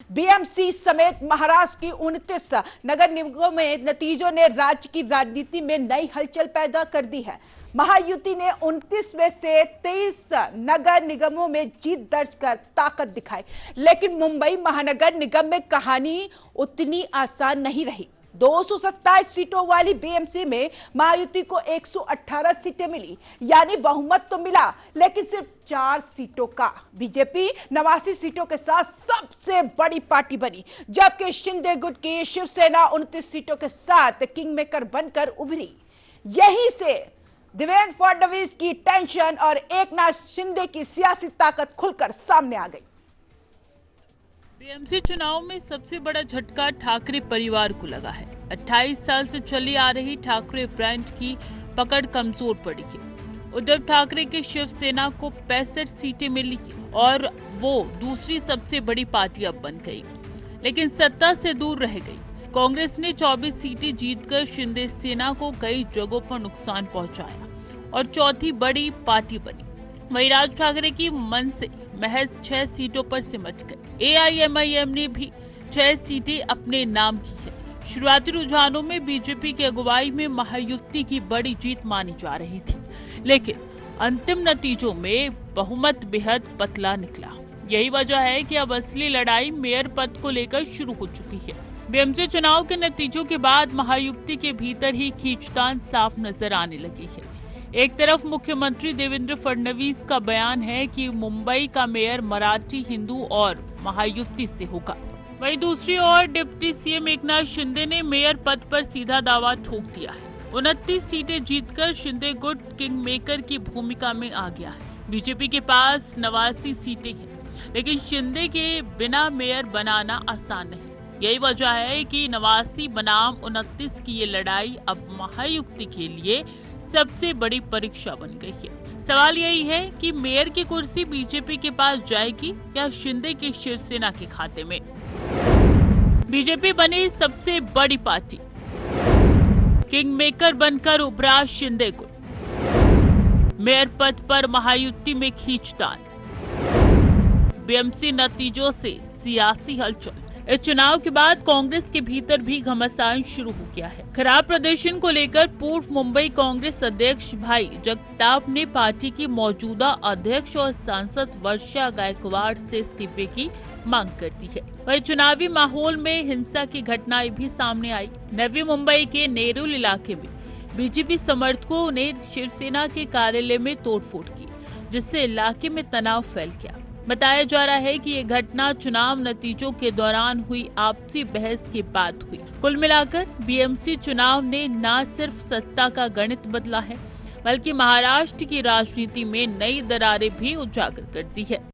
BMC समेत महाराष्ट्र की 29 नगर निगमों में नतीजों ने राज्य की राजनीति में नई हलचल पैदा कर दी है। महायुति ने 29 में से 23 नगर निगमों में जीत दर्ज कर ताकत दिखाई, लेकिन मुंबई महानगर निगम में कहानी उतनी आसान नहीं रही। 227 सीटों वाली बीएमसी में महायुति को 118 सीटें मिली, यानी बहुमत तो मिला, लेकिन सिर्फ 4 सीटों का। बीजेपी 89 सीटों के साथ सबसे बड़ी पार्टी बनी, जबकि शिंदे गुट की शिवसेना 29 सीटों के साथ किंग मेकर बनकर उभरी। यहीं से देवेंद्र फडणवीस की टेंशन और एकनाथ शिंदे की सियासी ताकत खुलकर सामने आ गई। बीएमसी चुनाव में सबसे बड़ा झटका ठाकरे परिवार को लगा है। 28 साल से चली आ रही ठाकरे ब्रांड की पकड़ कमजोर पड़ी है। उद्धव ठाकरे की शिवसेना को 65 सीटें मिली और वो दूसरी सबसे बड़ी पार्टी अब बन गई, लेकिन सत्ता से दूर रह गई। कांग्रेस ने 24 सीटें जीतकर शिंदे सेना को कई जगहों पर नुकसान पहुंचाया और चौथी बड़ी पार्टी बनी। वहीं राज ठाकरे की मन से महज 6 सीटों पर सिमट गए। एआईएमआईएम ने भी 6 सीटें अपने नाम की है। शुरुआती रुझानों में बीजेपी की अगुवाई में महायुति की बड़ी जीत मानी जा रही थी, लेकिन अंतिम नतीजों में बहुमत बेहद पतला निकला। यही वजह है कि अब असली लड़ाई मेयर पद को लेकर शुरू हो चुकी है। बीएमसी चुनाव के नतीजों के बाद महायुति के भीतर ही खींचतान साफ नजर आने लगी है। एक तरफ मुख्यमंत्री देवेंद्र फडणवीस का बयान है कि मुंबई का मेयर मराठी, हिंदू और महायुति से होगा। वहीं दूसरी ओर डिप्टी सीएम एकनाथ शिंदे ने मेयर पद पर सीधा दावा ठोक दिया है। 29 सीटें जीतकर शिंदे गुट किंग मेकर की भूमिका में आ गया है। बीजेपी के पास 89 सीटें हैं, लेकिन शिंदे के बिना मेयर बनाना आसान नहीं। यही वजह है कि 89 बनाम 29 की ये लड़ाई अब महायुति के लिए सबसे बड़ी परीक्षा बन गई है। सवाल यही है कि मेयर की कुर्सी बीजेपी के पास जाएगी या शिंदे की शिवसेना के खाते में। बीजेपी बनी सबसे बड़ी पार्टी, किंग मेकर बनकर उभरा शिंदे को। मेयर पद पर महायुति में खींचतान, बीएमसी नतीजों से सियासी हलचल। इस चुनाव के बाद कांग्रेस के भीतर भी घमासान शुरू हो गया है। खराब प्रदर्शन को लेकर पूर्व मुंबई कांग्रेस अध्यक्ष भाई जगताप ने पार्टी की मौजूदा अध्यक्ष और सांसद वर्षा गायकवाड़ से इस्तीफे की मांग कर दी है। वहीं चुनावी माहौल में हिंसा की घटनाएं भी सामने आई। नवी मुंबई के नेरुल इलाके में बीजेपी समर्थकों ने शिवसेना के कार्यालय में तोड़फोड़ की, जिससे इलाके में तनाव फैल गया। बताया जा रहा है कि ये घटना चुनाव नतीजों के दौरान हुई आपसी बहस के बाद हुई। कुल मिलाकर बीएमसी चुनाव ने न सिर्फ सत्ता का गणित बदला है, बल्कि महाराष्ट्र की राजनीति में नई दरारें भी उजागर कर दी है।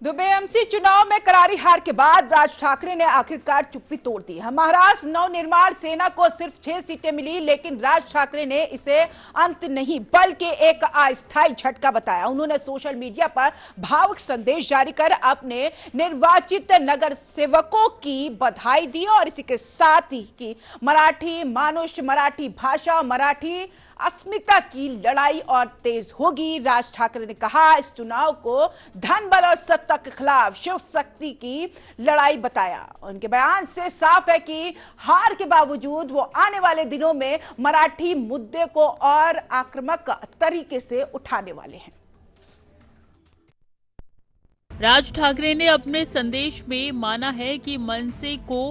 बीएमसी चुनाव में करारी हार के बाद राज ठाकरे ने आखिरकार चुप्पी तोड़ दी है। महाराष्ट्र नवनिर्माण सेना को सिर्फ 6 सीटें मिली, लेकिन राज ठाकरे ने इसे अंत नहीं बल्कि एक अस्थायी झटका बताया। उन्होंने सोशल मीडिया पर भावुक संदेश जारी कर अपने निर्वाचित नगर सेवकों की बधाई दी और इसी के साथ ही की मराठी मानुष, मराठी भाषा, मराठी अस्मिता की लड़ाई और तेज होगी। राज ठाकरे ने कहा, इस चुनाव को धन बल और सत्ता के खिलाफ शिव शक्ति की लड़ाई बताया। उनके बयान से साफ है कि हार के बावजूद वो आने वाले दिनों में मराठी मुद्दे को और आक्रामक तरीके से उठाने वाले हैं। राज ठाकरे ने अपने संदेश में माना है कि मनसे को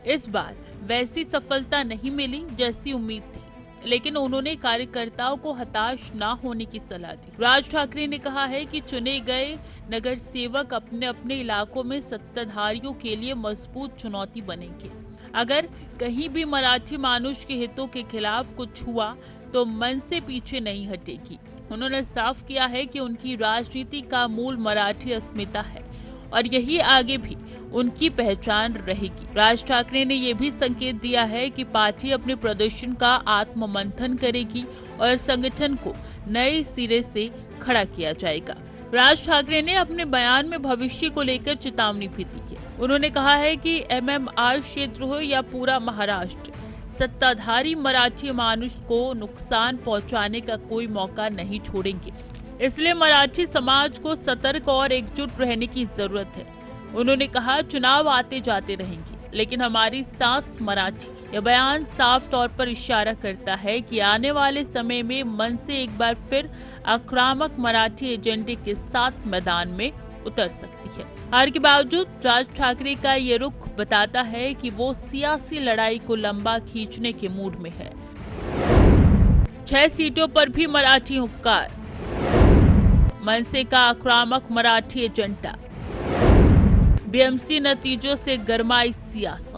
इस बार वैसी सफलता नहीं मिली जैसी उम्मीद थी, लेकिन उन्होंने कार्यकर्ताओं को हताश न होने की सलाह दी। राज ठाकरे ने कहा है कि चुने गए नगर सेवक अपने अपने इलाकों में सत्ताधारियों के लिए मजबूत चुनौती बनेंगे। अगर कहीं भी मराठी मानुष के हितों के खिलाफ कुछ हुआ तो मन से पीछे नहीं हटेगी। उन्होंने साफ किया है कि उनकी राजनीति का मूल मराठी अस्मिता है और यही आगे भी उनकी पहचान रहेगी। राज ठाकरे ने यह भी संकेत दिया है कि पार्टी अपने प्रदर्शन का आत्ममंथन करेगी और संगठन को नए सिरे से खड़ा किया जाएगा। राज ठाकरे ने अपने बयान में भविष्य को लेकर चेतावनी भी दी है। उन्होंने कहा है कि एमएमआर क्षेत्र हो या पूरा महाराष्ट्र, सत्ताधारी मराठी मानुष को नुकसान पहुंचाने का कोई मौका नहीं छोड़ेंगे। इसलिए मराठी समाज को सतर्क और एकजुट रहने की जरूरत है। उन्होंने कहा, चुनाव आते जाते रहेंगे, लेकिन हमारी सांस मराठी। यह बयान साफ तौर पर इशारा करता है कि आने वाले समय में मन से एक बार फिर आक्रामक मराठी एजेंडे के साथ मैदान में उतर सकती है। हार के बावजूद राज ठाकरे का ये रुख बताता है कि वो सियासी लड़ाई को लंबा खींचने के मूड में है। 6 सीटों पर भी मराठी हुक्कार, मनसे का आक्रामक मराठी एजेंडा, बीएमसी नतीजों से गरमाई सियासत,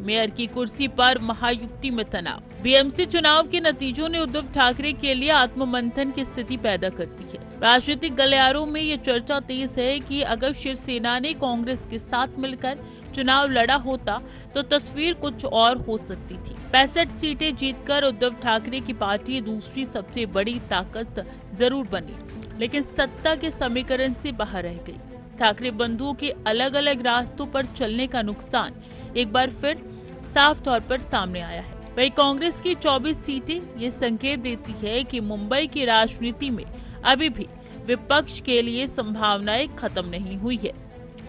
मेयर की कुर्सी पर महायुति में तनाव। बीएमसी चुनाव के नतीजों ने उद्धव ठाकरे के लिए आत्ममंथन की स्थिति पैदा करती है। राजनीतिक गलियारों में ये चर्चा तेज है कि अगर शिवसेना ने कांग्रेस के साथ मिलकर चुनाव लड़ा होता तो तस्वीर कुछ और हो सकती थी। 65 सीटें जीतकर उद्धव ठाकरे की पार्टी दूसरी सबसे बड़ी ताकत जरूर बनी, लेकिन सत्ता के समीकरण से बाहर रह गई। ठाकरे बंधुओं के अलग अलग रास्तों पर चलने का नुकसान एक बार फिर साफ तौर पर सामने आया है। वहीं कांग्रेस की 24 सीटें ये संकेत देती है कि मुंबई की राजनीति में अभी भी विपक्ष के लिए संभावनाएं खत्म नहीं हुई है।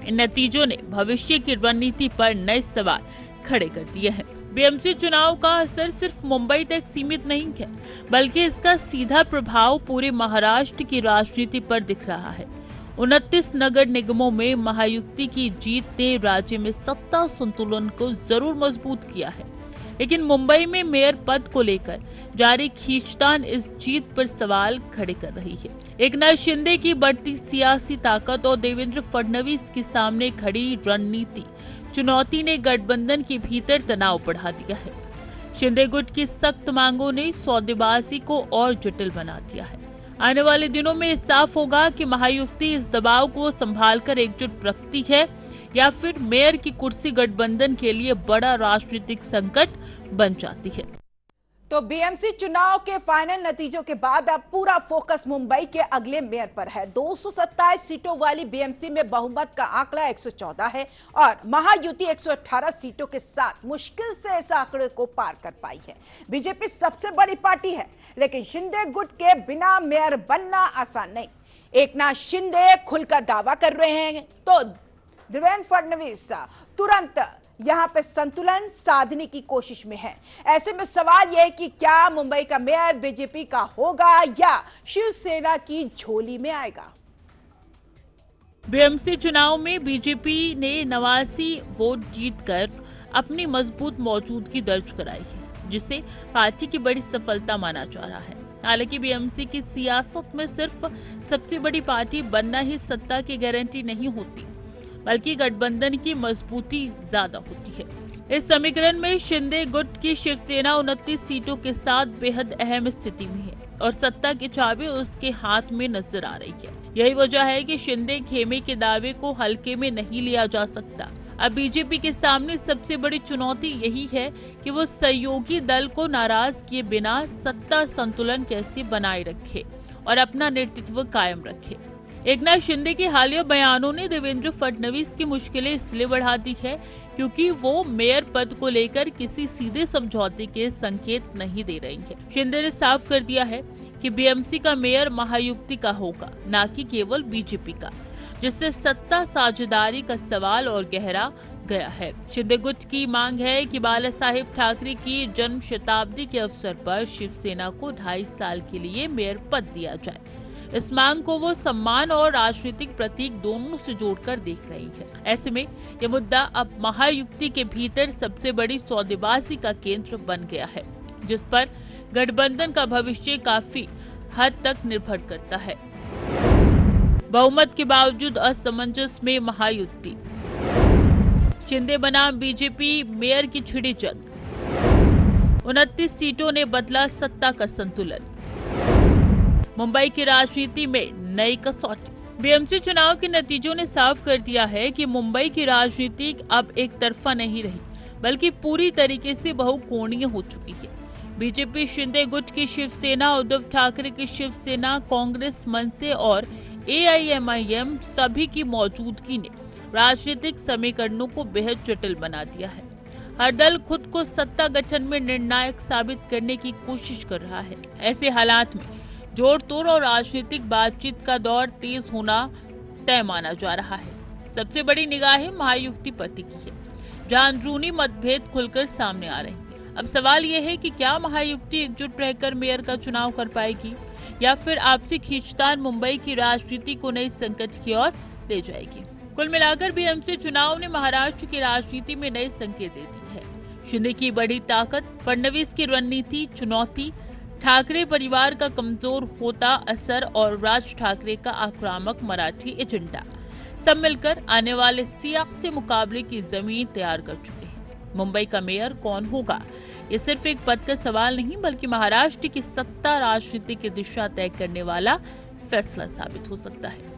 इन नतीजों ने भविष्य की रणनीति पर नए सवाल खड़े कर दिए हैं। बीएमसी चुनाव का असर सिर्फ मुंबई तक सीमित नहीं है, बल्कि इसका सीधा प्रभाव पूरे महाराष्ट्र की राजनीति पर दिख रहा है। 29 नगर निगमों में महायुति की जीत ने राज्य में सत्ता संतुलन को जरूर मजबूत किया है, लेकिन मुंबई में मेयर पद को लेकर जारी खींचतान इस जीत पर सवाल खड़े कर रही है। एकनाथ शिंदे की बढ़ती सियासी ताकत और देवेंद्र फडणवीस के सामने खड़ी रणनीति चुनौती ने गठबंधन के भीतर तनाव बढ़ा दिया है। शिंदे गुट की सख्त मांगों ने सौदेबाजी को और जटिल बना दिया है। आने वाले दिनों में साफ होगा कि महायुति इस दबाव को संभालकर एकजुट रखती है या फिर मेयर की कुर्सी गठबंधन के लिए बड़ा राजनीतिक संकट बन जाती है। तो बीएमसी चुनाव के फाइनल नतीजों के बाद अब पूरा फोकस मुंबई के अगले मेयर पर है। 227 सीटों वाली बीएमसी में बहुमत का आंकड़ा 114 है और महायुति 118 सीटों के साथ मुश्किल से इस आंकड़े को पार कर पाई है। बीजेपी सबसे बड़ी पार्टी है, लेकिन शिंदे गुट के बिना मेयर बनना आसान नहीं। एकनाथ शिंदे खुलकर दावा कर रहे हैं तो देवेंद्र फडणवीस तुरंत यहां पे संतुलन साधने की कोशिश में है। ऐसे में सवाल यह है कि क्या मुंबई का मेयर बीजेपी का होगा या शिवसेना की झोली में आएगा। बीएमसी चुनाव में बीजेपी ने 89 वोट जीतकर अपनी मजबूत मौजूदगी दर्ज कराई है, जिसे पार्टी की बड़ी सफलता माना जा रहा है। हालांकि बीएमसी की सियासत में सिर्फ सबसे बड़ी पार्टी बनना ही सत्ता की गारंटी नहीं होती, बल्कि गठबंधन की मजबूती ज्यादा होती है। इस समीकरण में शिंदे गुट की शिवसेना 29 सीटों के साथ बेहद अहम स्थिति में है और सत्ता की चाबी उसके हाथ में नजर आ रही है। यही वजह है कि शिंदे खेमे के दावे को हल्के में नहीं लिया जा सकता। अब बीजेपी के सामने सबसे बड़ी चुनौती यही है कि वो सहयोगी दल को नाराज किए बिना सत्ता संतुलन कैसे बनाए रखे और अपना नेतृत्व कायम रखे। एकनाथ शिंदे के हालिया बयानों ने देवेंद्र फडणवीस की मुश्किलें इसलिए बढ़ा दी है क्योंकि वो मेयर पद को लेकर किसी सीधे समझौते के संकेत नहीं दे रही है। शिंदे ने साफ कर दिया है कि बीएमसी का मेयर महायुति का होगा, न कि केवल बीजेपी का, जिससे सत्ता साझेदारी का सवाल और गहरा गया है। शिंदे गुट की मांग है कि बाला साहेब ठाकरे की जन्म शताब्दी के अवसर पर शिवसेना को 2.5 साल के लिए मेयर पद दिया जाए। इस मांग को वो सम्मान और राजनीतिक प्रतीक दोनों से जोड़कर देख रही है। ऐसे में ये मुद्दा अब महायुति के भीतर सबसे बड़ी सौदेबाजी का केंद्र बन गया है, जिस पर गठबंधन का भविष्य काफी हद तक निर्भर करता है। बहुमत के बावजूद असमंजस में महायुति, शिंदे बनाम बीजेपी मेयर की छिड़ी जंग, 29 सीटों ने बदला सत्ता का संतुलन, मुंबई की राजनीति में नई कसौटी। बीएमसी चुनाव के नतीजों ने साफ कर दिया है कि मुंबई की राजनीति अब एक तरफा नहीं रही, बल्कि पूरी तरीके से बहुकोणीय हो चुकी है। बीजेपी शिंदे गुट की शिवसेना, उद्धव ठाकरे की शिवसेना, कांग्रेस, मनसे और एआईएमआईएम सभी की मौजूदगी ने राजनीतिक समीकरणों को बेहद जटिल बना दिया है। हर दल खुद को सत्ता गठन में निर्णायक साबित करने की कोशिश कर रहा है। ऐसे हालात में जोड़ तोड़ और राजनीतिक बातचीत का दौर तेज होना तय माना जा रहा है। सबसे बड़ी निगाहें महायुति पर टिकी है, जहां अंदरूनी मतभेद खुलकर सामने आ रहे हैं। अब सवाल यह है कि क्या महायुति एकजुट रहकर मेयर का चुनाव कर पाएगी या फिर आपसी खींचतान मुंबई की राजनीति को नए संकट की ओर ले जाएगी। कुल मिलाकर बीएमसी चुनाव ने महाराष्ट्र की राजनीति में नए संकेत दे दी है। शिंदे की बड़ी ताकत, फडणवीस की रणनीति चुनौती, ठाकरे परिवार का कमजोर होता असर और राज ठाकरे का आक्रामक मराठी एजेंडा सब मिलकर आने वाले सियासी मुकाबले की जमीन तैयार कर चुके हैं। मुंबई का मेयर कौन होगा, ये सिर्फ एक पद का सवाल नहीं बल्कि महाराष्ट्र की सत्ता राजनीति की दिशा तय करने वाला फैसला साबित हो सकता है।